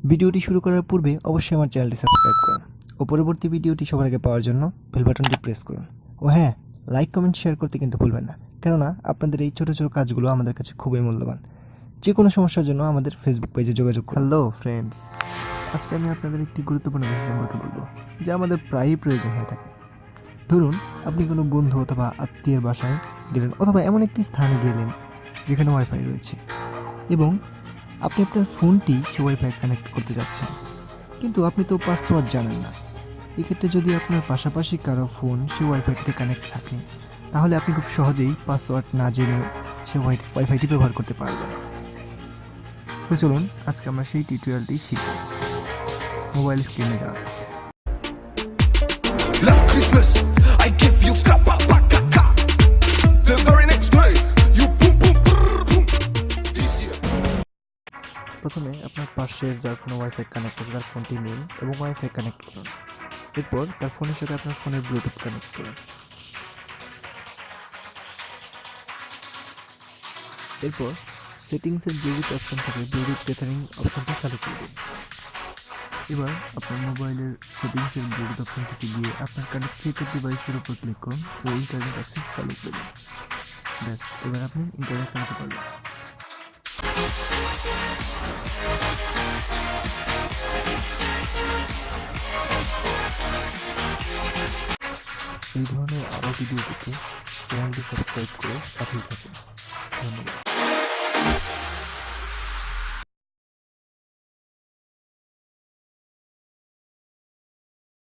ভিডিওটি শুরু করার পূর্বে অবশ্যই আমার চ্যানেলটি সাবস্ক্রাইব করুন ও পরবর্তী ভিডিওটি সবার আগে পাওয়ার জন্য বেল বাটনটি প্রেস করুন। ও হ্যাঁ, লাইক কমেন্ট শেয়ার করতে কিন্তু ভুলবেন না, কেননা আপনাদের এই ছোটো ছোটো কাজগুলো আমাদের কাছে খুবই মূল্যবান। যে কোনো সমস্যার জন্য আমাদের ফেসবুক পেজে যোগাযোগ করুন। হ্যালো ফ্রেন্ডস, আজকে আমি আপনাদের একটি গুরুত্বপূর্ণ বিষয় সম্পর্কে বলবো, যা আমাদের প্রায়ই প্রয়োজন হয়ে থাকে। ধরুন আপনি কোনো বন্ধু অথবা আত্মীয়ের বাসায় গেলেন অথবা এমন একটি স্থানে গেলেন যেখানে ওয়াইফাই রয়েছে এবং আপনি আপনার ফোনটি সে ওয়াইফাই কানেক্ট করতে যাচ্ছেন, কিন্তু আপনি তো পাসওয়ার্ড জানেন না। এক্ষেত্রে যদি আপনার পাশাপাশি কারো ফোন সে ওয়াইফাইটিতে কানেক্ট থাকে, তাহলে আপনি খুব সহজেই পাসওয়ার্ড না জেনেও সে ওয়াইফাইটি ব্যবহার করতে পারবেন। তো চলুন আজকে আমরা সেই টিউটোরিয়ালটি শিখব। মোবাইল স্ক্রিনে যাওয়া যাক। Last Christmas, I give you scrap pa pa ka ka. The very next day, you boom boom brrr, boom. This year. প্রথমে আপনার পাশের যার ফোনে ওয়াইফাই কানেক্ট আছে তার ফোনটি নিন এবং ওয়াইফাই কানেক্ট করুন। এরপর তার ফোনের সাথে আপনার ফোনের ব্লুটুথ কানেক্ট করুন। এরপর সেটিংসের ব্লুটুথ অপশন থেকে ব্লুটুথ টেথারিং অপশনটা চালু করে দিন। এবার আপনার মোবাইলের সেটিংসের ব্লুটুথ অপশন থেকে গিয়ে আপনার কানেক্টেড ডিভাইসের উপর ক্লিক করুন ও ইন্টারনেট অ্যাক্সেস চালু করে দিন। ব্যাস, এবার আপনি ইন্টারনেট চালাতে পারবেন। এই ধরনের আরও ভিডিও পেতে চ্যানেলটি সাবস্ক্রাইব করে সাথেই থাকুন। ধন্যবাদ।